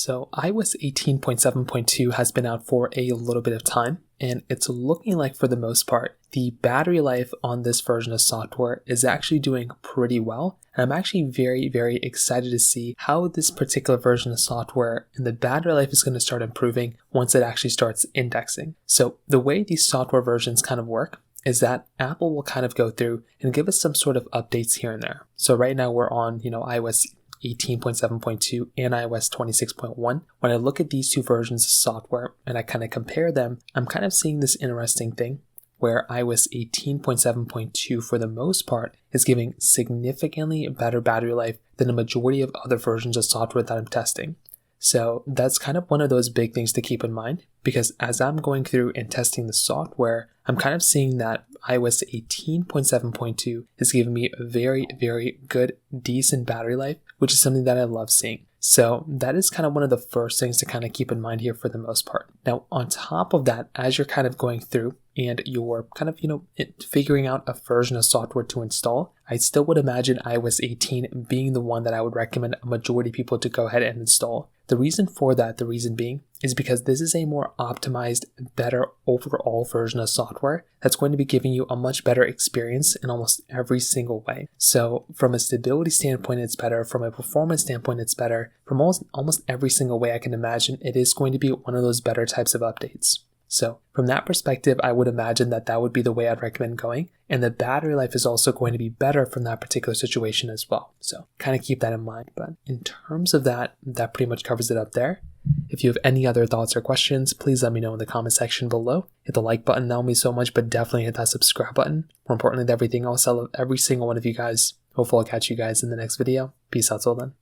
So iOS 18.7.2 has been out for a little bit of time, and it's looking like for the most part, the battery life on this version of software is actually doing pretty well. And I'm actually very, very excited to see how this particular version of software and the battery life is going to start improving once it actually starts indexing. So the way these software versions kind of work is that Apple will kind of go through and give us some sort of updates here and there. So right now we're on, iOS 18.7.2 and iOS 26.1. When I look at these two versions of software and I kind of compare them, I'm kind of seeing this interesting thing where iOS 18.7.2 for the most part is giving significantly better battery life than a majority of other versions of software that I'm testing. So that's kind of one of those big things to keep in mind, because as I'm going through and testing the software, I'm kind of seeing that iOS 18.7.2 is giving me a very, very good, decent battery life, which is something that I love seeing. So that is kind of one of the first things to kind of keep in mind here for the most part. Now, on top of that, as you're kind of going through and you're kind of, figuring out a version of software to install, I still would imagine iOS 18 being the one that I would recommend a majority of people to go ahead and install. The reason for that, the reason being, is because this is a more optimized, better overall version of software that's going to be giving you a much better experience in almost every single way. So from a stability standpoint, it's better. From a performance standpoint, it's better. From almost every single way I can imagine, it is going to be one of those better types of updates. So from that perspective, I would imagine that would be the way I'd recommend going. And the battery life is also going to be better from that particular situation as well. So kind of keep that in mind. But in terms of that pretty much covers it up there. If you have any other thoughts or questions, please let me know in the comment section below. Hit the like button, that will mean so much, but definitely hit that subscribe button. More importantly than everything else, I love every single one of you guys. Hopefully I'll catch you guys in the next video. Peace out till then.